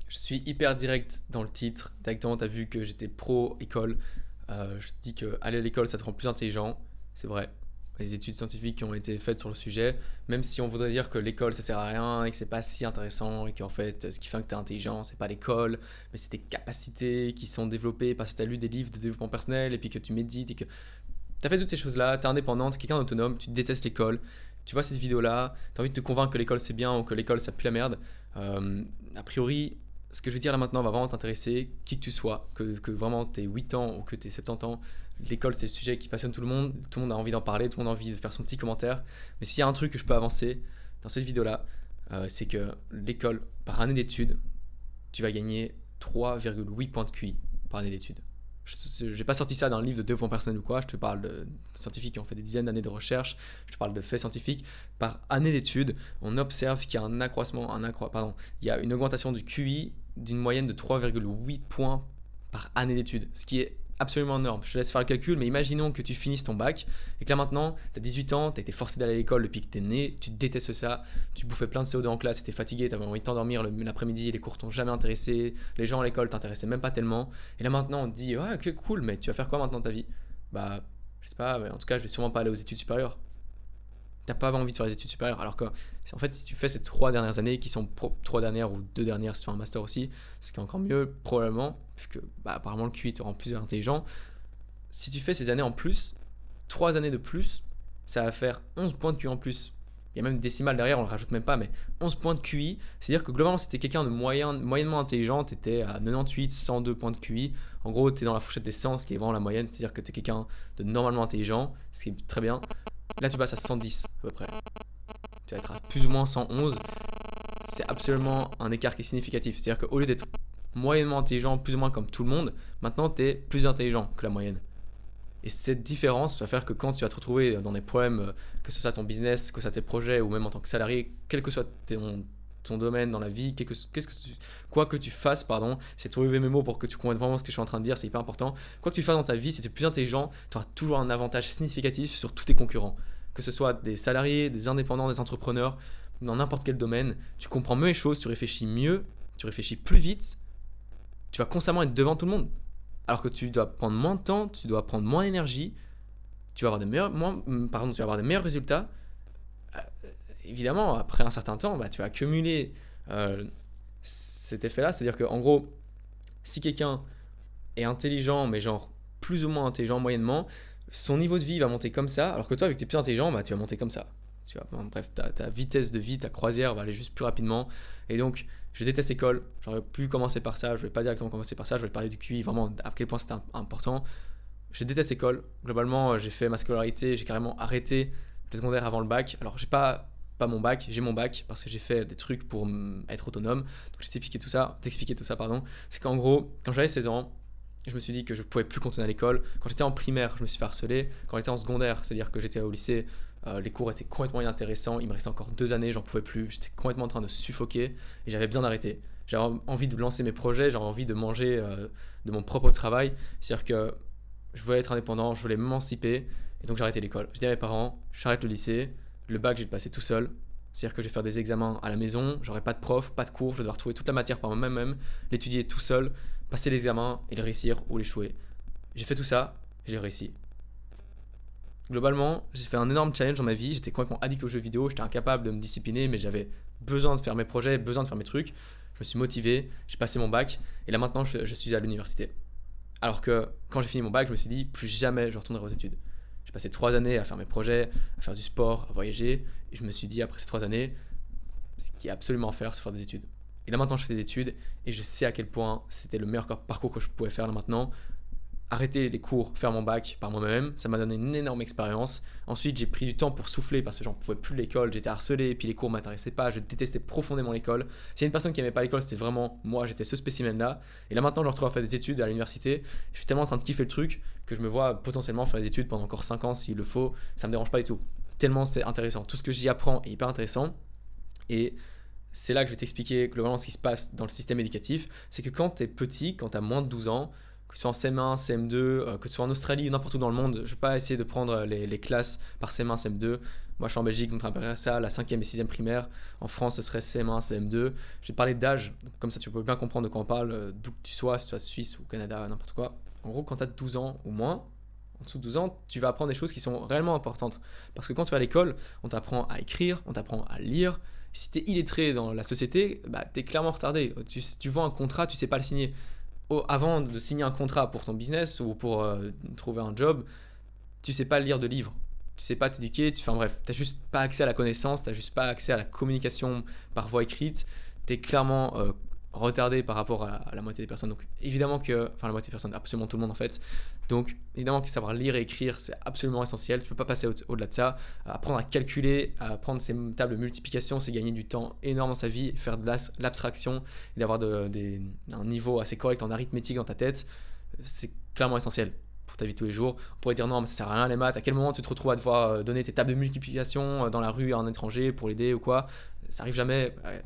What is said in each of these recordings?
Je suis hyper direct dans le titre. Directement, tu as vu que j'étais pro école. Je te dis que aller à l'école, ça te rend plus intelligent. C'est vrai. Les études scientifiques qui ont été faites sur le sujet, même si on voudrait dire que l'école ça sert à rien et que c'est pas si intéressant et qu'en fait ce qui fait que tu es intelligent, c'est pas l'école, mais c'est tes capacités qui sont développées parce que tu as lu des livres de développement personnel et puis que tu médites et que tu as fait toutes ces choses-là, tu es indépendant, tu es quelqu'un d'autonome, tu détestes l'école, tu vois cette vidéo-là, tu as envie de te convaincre que l'école c'est bien ou que l'école ça pue la merde. A priori, ce que je vais dire là maintenant va vraiment t'intéresser, qui que tu sois, que vraiment tu aies 8 ans ou que tu aies 70 ans. L'école, c'est le sujet qui passionne tout le monde a envie d'en parler, tout le monde a envie de faire son petit commentaire. Mais s'il y a un truc que je peux avancer dans cette vidéo-là, c'est que l'école, par année d'études, tu vas gagner 3,8 points de QI par année d'études. Je n'ai pas sorti ça d'un livre de développement personnel ou quoi, je te parle de scientifiques qui ont fait des dizaines d'années de recherche, je te parle de faits scientifiques. Par année d'études, on observe qu'il y a il y a une augmentation du QI d'une moyenne de 3,8 points par année d'études, ce qui est absolument énorme. Je te laisse faire le calcul, mais imaginons que tu finisses ton bac et que là maintenant, tu as 18 ans, tu as été forcé d'aller à l'école depuis que tu es né, tu détestes ça, tu bouffais plein de CO2 en classe, tu étais fatigué, tu avais envie de t'endormir l'après-midi, les cours t'ont jamais intéressé, les gens à l'école t'intéressaient même pas tellement. Et là maintenant, on te dit, ouais, ok, cool, mais tu vas faire quoi maintenant de ta vie? Bah, je sais pas, mais en tout cas, je vais sûrement pas aller aux études supérieures. T'as pas envie de faire les études supérieures. Alors que, en fait, si tu fais ces 3 dernières années, qui sont 3 dernières ou 2 dernières si tu fais un master aussi, ce qui est encore mieux, probablement, puisque bah, apparemment le QI te rend plus intelligent. Si tu fais ces années en plus, 3 années de plus, ça va faire 11 points de QI en plus. Il y a même une décimale derrière, on le rajoute même pas, mais 11 points de QI, c'est-à-dire que globalement, si t'es quelqu'un de moyennement intelligent, t'étais à 98, 102 points de QI. En gros, t'es dans la fourchette des 100, ce qui est vraiment la moyenne, c'est-à-dire que t'es quelqu'un de normalement intelligent, ce qui est très bien. Là, tu passes à 110 à peu près. Tu vas être à plus ou moins 111. C'est absolument un écart qui est significatif. C'est-à-dire qu'au lieu d'être moyennement intelligent, plus ou moins comme tout le monde, maintenant tu es plus intelligent que la moyenne. Et cette différence va faire que quand tu vas te retrouver dans des problèmes, que ce soit ton business, que ce soit tes projets ou même en tant que salarié, quel que soit ton domaine dans la vie, quoi que tu fasses, pardon, c'est trouver mes mots pour que tu comprennes vraiment ce que je suis en train de dire, c'est hyper important. Quoi que tu fasses dans ta vie, si tu es plus intelligent, tu auras toujours un avantage significatif sur tous tes concurrents. Que ce soit des salariés, des indépendants, des entrepreneurs, dans n'importe quel domaine, tu comprends mieux les choses, tu réfléchis mieux, tu réfléchis plus vite, tu vas constamment être devant tout le monde. Alors que tu dois prendre moins de temps, tu dois prendre moins d'énergie, tu vas avoir tu vas avoir des meilleurs résultats. Euh, Évidemment, après un certain temps, bah, tu vas accumuler cet effet-là. C'est-à-dire qu'en gros, si quelqu'un est intelligent, mais genre plus ou moins intelligent moyennement, son niveau de vie va monter comme ça, alors que toi, vu que tu es plus intelligent, bah, tu vas monter comme ça. Tu vois, bref, ta vitesse de vie, ta croisière va aller juste plus rapidement. Et donc, je déteste l'école. J'aurais pu commencer par ça. Je ne vais pas directement commencer par ça. Je vais parler du QI, vraiment à quel point c'était important. Je déteste l'école. Globalement, j'ai fait ma scolarité. J'ai carrément arrêté le secondaire avant le bac. Alors, j'ai pas mon bac, j'ai mon bac parce que j'ai fait des trucs pour être autonome. Donc, je t'expliquer tout ça, pardon. C'est qu'en gros, quand j'avais 16 ans, je me suis dit que je ne pouvais plus continuer à l'école. Quand j'étais en primaire, je me suis fait harceler. Quand j'étais en secondaire, c'est-à-dire que j'étais au lycée, les cours étaient complètement inintéressants. Il me restait encore 2 années, j'en pouvais plus. J'étais complètement en train de suffoquer et j'avais besoin d'arrêter. J'avais envie de lancer mes projets, j'avais envie de manger de mon propre travail. C'est-à-dire que je voulais être indépendant, je voulais m'émanciper et donc j'ai arrêté l'école. J'ai dit à mes parents, j'arrête le lycée, le bac, je vais le passer tout seul. C'est-à-dire que je vais faire des examens à la maison, j'aurai pas de prof, pas de cours, je vais devoir trouver toute la matière par moi-même, l'étudier tout seul, passer l'examen et le réussir ou l'échouer. J'ai fait tout ça et j'ai réussi. Globalement, j'ai fait un énorme challenge dans ma vie, j'étais complètement addict aux jeux vidéo, j'étais incapable de me discipliner, mais j'avais besoin de faire mes projets, besoin de faire mes trucs. Je me suis motivé, j'ai passé mon bac et là maintenant je suis à l'université. Alors que quand j'ai fini mon bac, je me suis dit plus jamais je retournerai aux études. J'ai passé 3 années à faire mes projets, à faire du sport, à voyager, et je me suis dit après ces 3 années, ce qu'il y a absolument à faire, c'est faire des études. Et là maintenant, je fais des études et je sais à quel point c'était le meilleur parcours que je pouvais faire là maintenant. Arrêter les cours, faire mon bac par moi-même, ça m'a donné une énorme expérience. Ensuite, j'ai pris du temps pour souffler parce que j'en pouvais plus de l'école, j'étais harcelé, et puis les cours m'intéressaient pas, je détestais profondément l'école. S'il y a une personne qui aimait pas l'école, c'était vraiment moi, j'étais ce spécimen-là. Et là maintenant, je me retrouve à faire des études à l'université. Je suis tellement en train de kiffer le truc que je me vois potentiellement faire des études pendant encore 5 ans s'il le faut. Ça me dérange pas du tout. Tellement c'est intéressant. Tout ce que j'y apprends est hyper intéressant. Et c'est là que je vais t'expliquer globalement ce qui se passe dans le système éducatif. C'est que quand tu es petit, quand tu as moins de 12 ans, que tu sois en CM1, CM2, que tu sois en Australie ou n'importe où dans le monde. Je ne vais pas essayer de prendre les classes par CM1, CM2. Moi, je suis en Belgique, donc on appellerait ça la 5e et 6e primaire. En France, ce serait CM1, CM2. Je vais te parler d'âge, comme ça tu peux bien comprendre de quoi on parle, d'où que tu sois, si tu sois Suisse ou Canada, n'importe quoi. En gros, quand tu as 12 ans ou moins, en dessous de 12 ans, tu vas apprendre des choses qui sont réellement importantes. Parce que quand tu vas à l'école, on t'apprend à écrire, on t'apprend à lire. Si tu es illettré dans la société, bah, tu es clairement retardé. Tu vois un contrat, tu sais pas le signer. Avant de signer un contrat pour ton business ou pour trouver un job, tu sais pas lire de livres. Tu sais pas t'éduquer, enfin bref, t'as juste pas accès à la connaissance, t'as juste pas accès à la communication par voie écrite, t'es clairement retardé par rapport à la moitié des personnes. Donc évidemment que, enfin la moitié des personnes, absolument tout le monde en fait. Donc évidemment que savoir lire et écrire, c'est absolument essentiel. Tu peux pas passer au-delà de ça. Apprendre à calculer, apprendre ces tables de multiplication, c'est gagner du temps énorme dans sa vie, faire de l'abstraction et d'avoir un niveau assez correct en arithmétique dans ta tête, c'est clairement essentiel pour ta vie de tous les jours. On pourrait dire non, mais ça sert à rien les maths. À quel moment tu te retrouves à devoir donner tes tables de multiplication dans la rue à un étranger pour l'aider ou quoi? Ça arrive jamais. Ouais.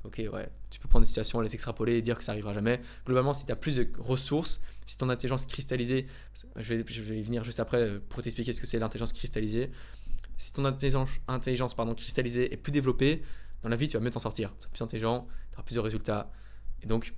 Ok, ouais, tu peux prendre des situations, les extrapoler et dire que ça arrivera jamais. Globalement, si tu as plus de ressources, si ton intelligence cristallisée, je vais y venir juste après pour t'expliquer ce que c'est l'intelligence cristallisée. Si ton intelligence cristallisée est plus développée, dans la vie, tu vas mieux t'en sortir. Tu seras plus intelligent, tu auras plus de résultats. Et donc,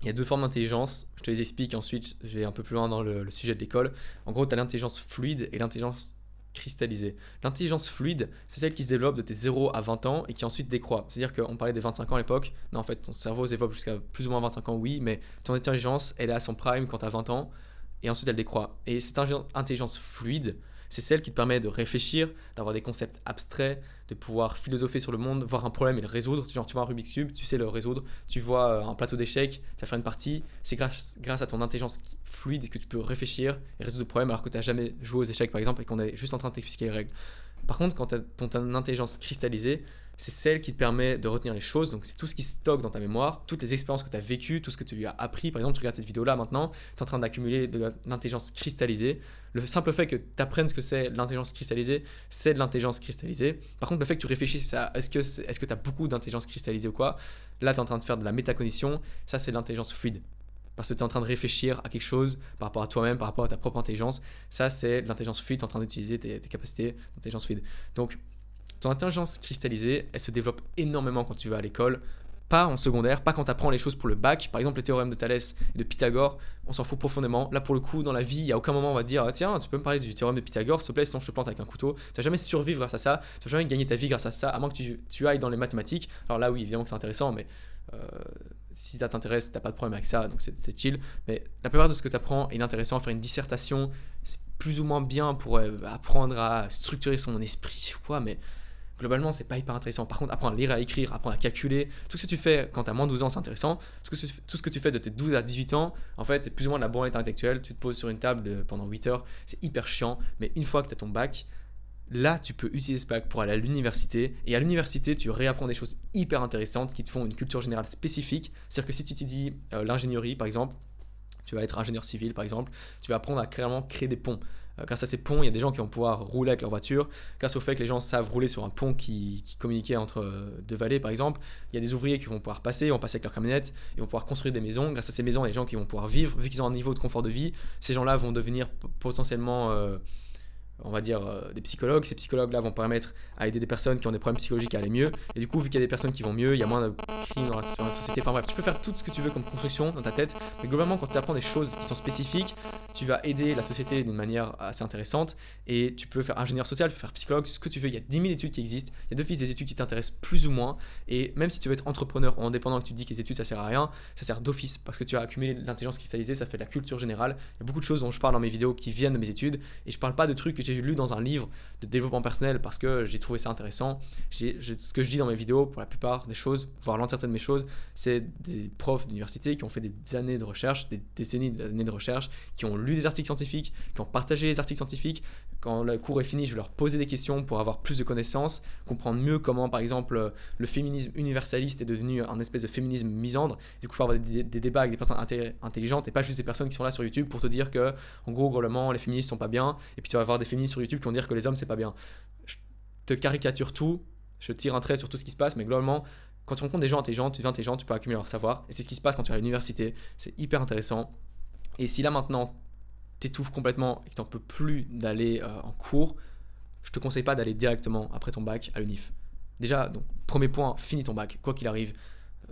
il y a deux formes d'intelligence, je te les explique, ensuite je vais un peu plus loin dans le sujet de l'école. En gros, tu as l'intelligence fluide et l'intelligence cristallisée. L'intelligence fluide, c'est celle qui se développe de tes 0 à 20 ans et qui ensuite décroît. C'est-à-dire qu'on parlait des 25 ans à l'époque. Non, en fait, ton cerveau se développe jusqu'à plus ou moins 25 ans, oui, mais ton intelligence, elle est à son prime quand tu as 20 ans et ensuite elle décroît. Et cette intelligence fluide, c'est celle qui te permet de réfléchir, d'avoir des concepts abstraits, de pouvoir philosopher sur le monde, voir un problème et le résoudre. Genre, tu vois un Rubik's Cube, tu sais le résoudre. Tu vois un plateau d'échecs, tu vas faire une partie. C'est grâce à ton intelligence fluide que tu peux réfléchir et résoudre le problème alors que tu n'as jamais joué aux échecs, par exemple, et qu'on est juste en train de t'expliquer les règles. Par contre, quand tu as ton intelligence cristallisée, c'est celle qui te permet de retenir les choses. Donc, c'est tout ce qui stocke dans ta mémoire, toutes les expériences que tu as vécues, tout ce que tu as appris. Par exemple, tu regardes cette vidéo-là maintenant, tu es en train d'accumuler de l'intelligence cristallisée. Le simple fait que tu apprennes ce que c'est l'intelligence cristallisée, c'est de l'intelligence cristallisée. Par contre, le fait que tu réfléchisses à est-ce que tu as beaucoup d'intelligence cristallisée ou quoi, là, tu es en train de faire de la métacognition. Ça, c'est de l'intelligence fluide. Parce que tu es en train de réfléchir à quelque chose par rapport à toi-même, par rapport à ta propre intelligence. Ça, c'est de l'intelligence fluide, tu es en train d'utiliser tes capacités d'intelligence fluide. Donc, ton intelligence cristallisée, elle se développe énormément quand tu vas à l'école, pas en secondaire, pas quand tu apprends les choses pour le bac. Par exemple, le théorème de Thalès et de Pythagore, on s'en fout profondément. Là, pour le coup, dans la vie, il n'y a aucun moment où on va te dire tiens, tu peux me parler du théorème de Pythagore, s'il te plaît, sinon je te plante avec un couteau. Tu vas jamais survivre grâce à ça, tu vas jamais gagner ta vie grâce à ça, à moins que tu ailles dans les mathématiques. Alors là, oui, évidemment que c'est intéressant, mais si ça t'intéresse, t'as pas de problème avec ça, donc c'est chill. Mais la plupart de ce que tu apprends est inintéressant. Faire une dissertation, c'est plus ou moins bien pour apprendre à structurer son esprit ou quoi, mais globalement, c'est pas hyper intéressant. Par contre, apprendre à lire, à écrire, apprendre à calculer, tout ce que tu fais quand tu as moins de 12 ans, c'est intéressant. Tout ce que tu fais de tes 12 à 18 ans, en fait, c'est plus ou moins de la branlette intellectuelle. Tu te poses sur une table pendant 8 heures, c'est hyper chiant. Mais une fois que tu as ton bac, là, tu peux utiliser ce bac pour aller à l'université. Et à l'université, tu réapprends des choses hyper intéressantes qui te font une culture générale spécifique. C'est-à-dire que si tu étudies l'ingénierie, par exemple, tu vas être ingénieur civil, par exemple, tu vas apprendre à clairement créer des ponts. Grâce à ces ponts, il y a des gens qui vont pouvoir rouler avec leur voiture. Grâce au fait que les gens savent rouler sur un pont qui communiquait entre deux vallées, par exemple, il y a des ouvriers qui vont pouvoir passer, ils vont passer avec leur camionnette, ils vont pouvoir construire des maisons. Grâce à ces maisons, il y a des gens qui vont pouvoir vivre. Vu qu'ils ont un niveau de confort de vie, ces gens-là vont devenir potentiellement on va dire des psychologues. Ces psychologues-là vont permettre à aider des personnes qui ont des problèmes psychologiques à aller mieux. Et du coup, vu qu'il y a des personnes qui vont mieux, il y a moins de crimes dans la société. Enfin bref, tu peux faire tout ce que tu veux comme construction dans ta tête. Mais globalement, quand tu apprends des choses qui sont spécifiques, tu vas aider la société d'une manière assez intéressante. Et tu peux faire ingénieur social, tu peux faire psychologue, ce que tu veux. Il y a 10 000 études qui existent. Il y a d'office des études qui t'intéressent plus ou moins. Et même si tu veux être entrepreneur ou indépendant et que tu te dis que les études ça sert à rien, ça sert d'office parce que tu as accumulé de l'intelligence cristallisée, ça fait de la culture générale. Il y a beaucoup de choses dont je parle dans mes vidéos qui viennent de mes études. Et je parle pas de trucs que j'ai lu dans un livre de développement personnel parce que j'ai trouvé ça intéressant. Ce que je dis dans mes vidéos, pour la plupart des choses, voire l'entièreté de mes choses, c'est des profs d'université qui ont fait des années de recherche, des décennies d'années de recherche, qui ont lu des articles scientifiques, qui ont partagé les articles scientifiques. Quand le cours est fini, je vais leur poser des questions pour avoir plus de connaissances, comprendre mieux comment, par exemple, le féminisme universaliste est devenu un espèce de féminisme misandre. Du coup, je peux avoir des débats avec des personnes intelligentes et pas juste des personnes qui sont là sur YouTube pour te dire que, en gros, globalement, les féministes sont pas bien. Et puis tu vas avoir des féministes sur YouTube qui vont dire que les hommes c'est pas bien. Je te caricature tout, je tire un trait sur tout ce qui se passe, mais globalement, quand tu rencontres des gens intelligents, tu deviens intelligent, tu peux accumuler leur savoir. Et c'est ce qui se passe quand tu es à l'université. C'est hyper intéressant. Et si là maintenant t'étouffes complètement et que t'en peux plus d'aller en cours, je te conseille pas d'aller directement après ton bac à l'UNIF. Déjà, donc premier point, finis ton bac, quoi qu'il arrive.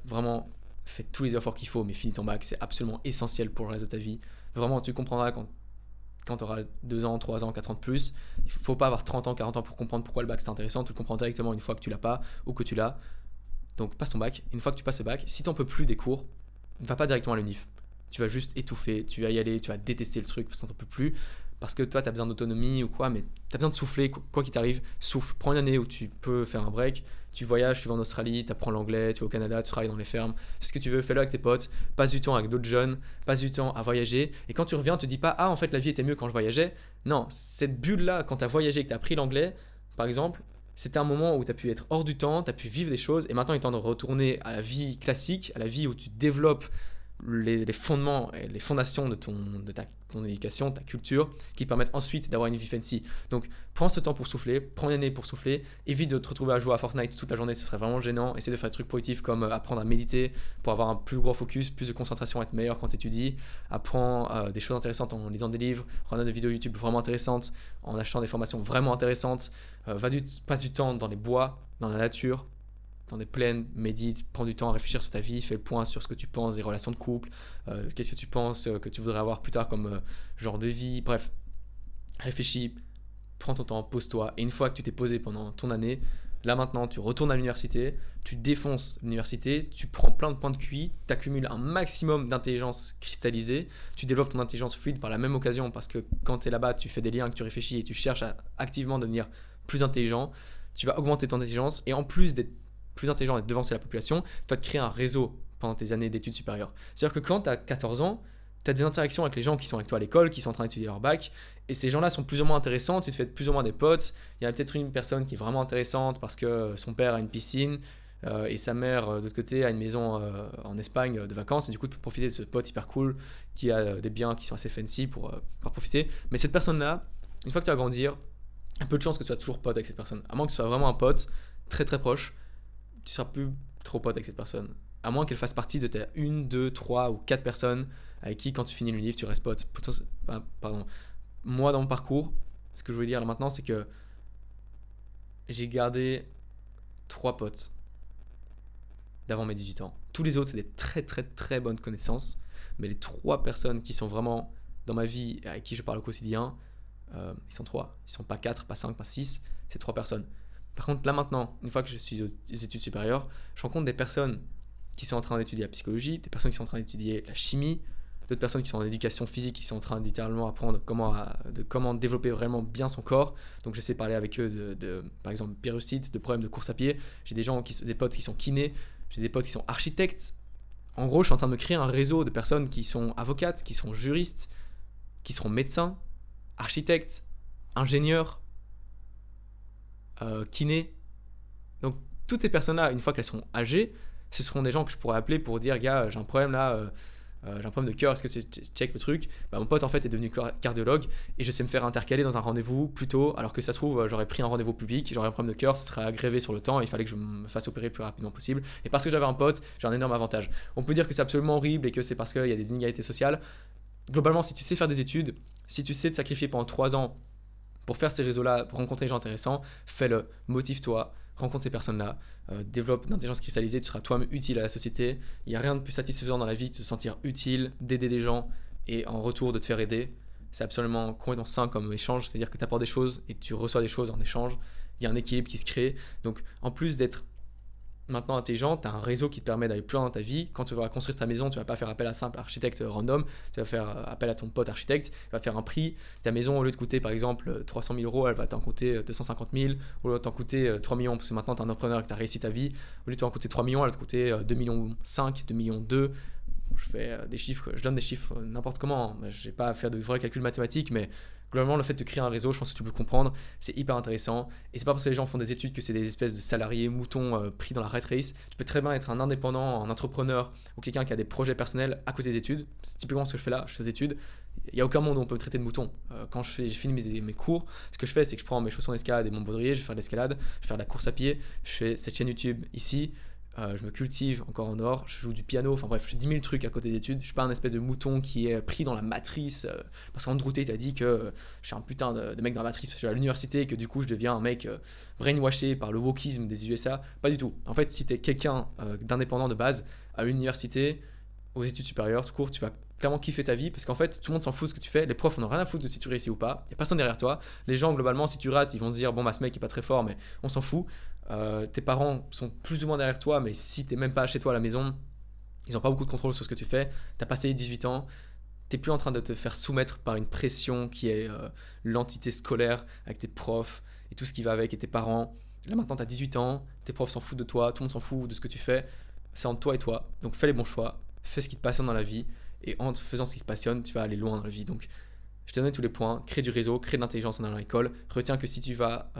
Vraiment, fais tous les efforts qu'il faut, mais finis ton bac, c'est absolument essentiel pour le reste de ta vie. Vraiment, tu comprendras quand tu auras 2 ans, 3 ans, 4 ans de plus. Il ne faut pas avoir 30 ans, 40 ans pour comprendre pourquoi le bac c'est intéressant. Tu le comprends directement une fois que tu l'as pas ou que tu l'as. Donc passe ton bac. Une fois que tu passes le bac, si tu n'en peux plus des cours, ne va pas directement à l'UNIF. Tu vas juste étouffer, tu vas y aller, tu vas détester le truc parce que tu n'en peux plus. Parce que toi, tu as besoin d'autonomie ou quoi, mais tu as besoin de souffler, quoi qu'il t'arrive, souffle. Prends une année où tu peux faire un break, tu voyages, tu vas en Australie, tu apprends l'anglais, tu vas au Canada, tu travailles dans les fermes, fais ce que tu veux, fais-le avec tes potes, passe du temps avec d'autres jeunes, passe du temps à voyager. Et quand tu reviens, tu te dis pas, ah, en fait, la vie était mieux quand je voyageais. Non, cette bulle-là, quand tu as voyagé et que tu as appris l'anglais, par exemple, c'était un moment où tu as pu être hors du temps, tu as pu vivre des choses, et maintenant il est temps de retourner à la vie classique, à la vie où tu développes les fondements et les fondations de ton éducation, ta culture, qui permettent ensuite d'avoir une vie fancy. Donc prends ce temps pour souffler, prends une année pour souffler, évite de te retrouver à jouer à Fortnite toute la journée, ce serait vraiment gênant. Essaie de faire des trucs productifs comme apprendre à méditer pour avoir un plus gros focus, plus de concentration, être meilleur quand tu étudies. Apprends des choses intéressantes en lisant des livres, en regardant des vidéos YouTube vraiment intéressantes, en achetant des formations vraiment intéressantes. Passe du temps dans les bois, dans la nature, dans des plaines, médite, prends du temps à réfléchir sur ta vie, fais le point sur ce que tu penses des relations de couple, qu'est-ce que tu penses que tu voudrais avoir plus tard comme genre de vie, bref, réfléchis, prends ton temps, pose-toi, et une fois que tu t'es posé pendant ton année, là maintenant tu retournes à l'université, tu défonces l'université, tu prends plein de points de QI, tu accumules un maximum d'intelligence cristallisée, tu développes ton intelligence fluide par la même occasion parce que quand tu es là-bas, tu fais des liens, que tu réfléchis et tu cherches à activement devenir plus intelligent, tu vas augmenter ton intelligence et en plus d'être plus intelligent et de devancer la population, tu vas te créer un réseau pendant tes années d'études supérieures. C'est-à-dire que quand tu as 14 ans, tu as des interactions avec les gens qui sont avec toi à l'école, qui sont en train d'étudier leur bac, et ces gens-là sont plus ou moins intéressants, tu te fais plus ou moins des potes, il y a peut-être une personne qui est vraiment intéressante parce que son père a une piscine, et sa mère, de l'autre côté, a une maison en Espagne de vacances, et du coup, tu peux profiter de ce pote hyper cool qui a des biens qui sont assez fancy pour profiter. Mais cette personne-là, une fois que tu vas grandir, il y a peu de chances que tu sois toujours pote avec cette personne. À moins que ce soit vraiment un pote très très proche, tu seras plus trop pote avec cette personne. À moins qu'elle fasse partie de tes 1, 2, 3 ou 4 personnes avec qui, quand tu finis le livre, tu restes pote. Pardon. Moi, dans mon parcours, ce que je veux dire là maintenant, c'est que j'ai gardé 3 potes d'avant mes 18 ans. Tous les autres, c'est des très très très bonnes connaissances. Mais les 3 personnes qui sont vraiment dans ma vie, avec qui je parle au quotidien, ils sont 3. Ils sont pas 4, pas 5, pas 6. C'est 3 personnes. Par contre, là maintenant, une fois que je suis aux études supérieures, je rencontre des personnes qui sont en train d'étudier la psychologie, des personnes qui sont en train d'étudier la chimie, d'autres personnes qui sont en éducation physique, qui sont en train de littéralement apprendre comment développer vraiment bien son corps. Donc je sais parler avec eux par exemple, périostite, de problèmes de course à pied. J'ai des potes qui sont kinés, j'ai des potes qui sont architectes. En gros, je suis en train de me créer un réseau de personnes qui sont avocates, qui sont juristes, qui seront médecins, architectes, ingénieurs, kiné. Donc toutes ces personnes-là, une fois qu'elles seront âgées, ce seront des gens que je pourrais appeler pour dire, gars, j'ai un problème là, j'ai un problème de cœur, est-ce que tu check le truc? Mon pote en fait est devenu cardiologue et je sais me faire intercaler dans un rendez-vous plus tôt, alors que ça se trouve j'aurais pris un rendez-vous public, j'aurais un problème de cœur, ça serait aggravé sur le temps, il fallait que je me fasse opérer le plus rapidement possible. Et parce que j'avais un pote, j'ai un énorme avantage. On peut dire que c'est absolument horrible et que c'est parce qu'il y a des inégalités sociales. Globalement, si tu sais faire des études, si tu sais te sacrifier pendant 3 ans pour faire ces réseaux-là, pour rencontrer des gens intéressants, fais-le, motive-toi, rencontre ces personnes-là, développe une intelligence cristallisée, tu seras toi-même utile à la société. Il n'y a rien de plus satisfaisant dans la vie de te sentir utile, d'aider des gens et en retour de te faire aider. C'est absolument complètement sain comme échange, c'est-à-dire que tu apportes des choses et tu reçois des choses en échange. Il y a un équilibre qui se crée. Donc en plus d'être maintenant intelligent, tu as un réseau qui te permet d'aller plus loin dans ta vie. Quand tu vas construire ta maison, tu vas pas faire appel à un simple architecte random, tu vas faire appel à ton pote architecte, il va faire un prix. Ta maison, au lieu de coûter par exemple 300 000 euros, elle va t'en coûter 250 000, au lieu de t'en coûter 3 millions, parce que maintenant tu es un entrepreneur et que tu as réussi ta vie, au lieu de t'en coûter 3 millions, elle va te coûter 2 millions 5, 2 millions 2. Je fais des chiffres, je donne des chiffres n'importe comment, je n'ai pas à faire de vrais calculs mathématiques, mais globalement le fait de créer un réseau, je pense que tu peux le comprendre, c'est hyper intéressant. Et c'est pas parce que les gens font des études que c'est des espèces de salariés moutons pris dans la rat race. Tu peux très bien être un indépendant, un entrepreneur ou quelqu'un qui a des projets personnels à côté des études. C'est typiquement ce que je fais là, je fais des études. Il n'y a aucun monde où on peut me traiter de mouton. Quand j'ai fini mes cours, ce que je fais, c'est que je prends mes chaussons d'escalade et mon baudrier, je vais faire de l'escalade, je vais faire de la course à pied, je fais cette chaîne YouTube ici. je me cultive encore en or, je joue du piano, enfin bref, je fais 10 000 trucs à côté d'études. Je suis pas un espèce de mouton qui est pris dans la matrice parce qu'Andrew Tate a dit que je suis un putain de mec dans la matrice parce que je suis à l'université et que du coup je deviens un mec brainwashé par le wokisme des USA. Pas du tout. En fait, si t'es quelqu'un d'indépendant de base à l'université, aux études supérieures, tout court, tu vas clairement kiffer ta vie parce qu'en fait tout le monde s'en fout de ce que tu fais, les profs n'ont rien à foutre de si tu réussis ou pas, il n'y a personne derrière toi, les gens globalement si tu rates ils vont se dire bon bah ce mec est pas très fort mais on s'en fout. Tes parents sont plus ou moins derrière toi mais si t'es même pas chez toi à la maison, ils n'ont pas beaucoup de contrôle sur ce que tu fais, t'as passé 18 ans, t'es plus en train de te faire soumettre par une pression qui est l'entité scolaire avec tes profs et tout ce qui va avec et tes parents. Là maintenant t'as 18 ans, tes profs s'en foutent de toi, tout le monde s'en fout de ce que tu fais, c'est entre toi et toi, donc fais les bons choix, fais ce qui te passionne dans la vie et en faisant ce qui te passionne, tu vas aller loin dans la vie. Donc, je t'ai donné tous les points. Crée du réseau, crée de l'intelligence en allant à l'école. Retiens que si tu vas,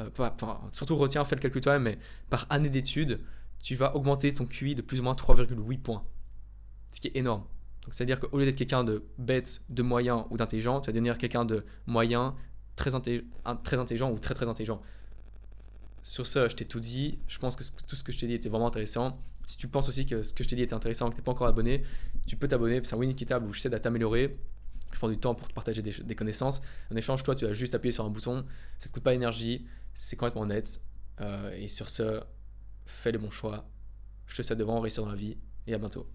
surtout retiens, fais le calcul toi-même, mais par année d'études, tu vas augmenter ton QI de plus ou moins 3,8 points. Ce qui est énorme. Donc, c'est-à-dire qu'au lieu d'être quelqu'un de bête, de moyen ou d'intelligent, tu vas devenir quelqu'un de moyen, très intelligent ou très très intelligent. Sur ce, je t'ai tout dit. Je pense que tout ce que je t'ai dit était vraiment intéressant. Si tu penses aussi que ce que je t'ai dit était intéressant et que tu n'es pas encore abonné, tu peux t'abonner. C'est un win équitable où je t'aide à t'améliorer. Je prends du temps pour te partager des connaissances. En échange, toi, tu as juste appuyé sur un bouton. Ça ne te coûte pas d'énergie. C'est complètement net. Et sur ce, fais les bons choix. Je te souhaite de vraiment réussir dans la vie. Et à bientôt.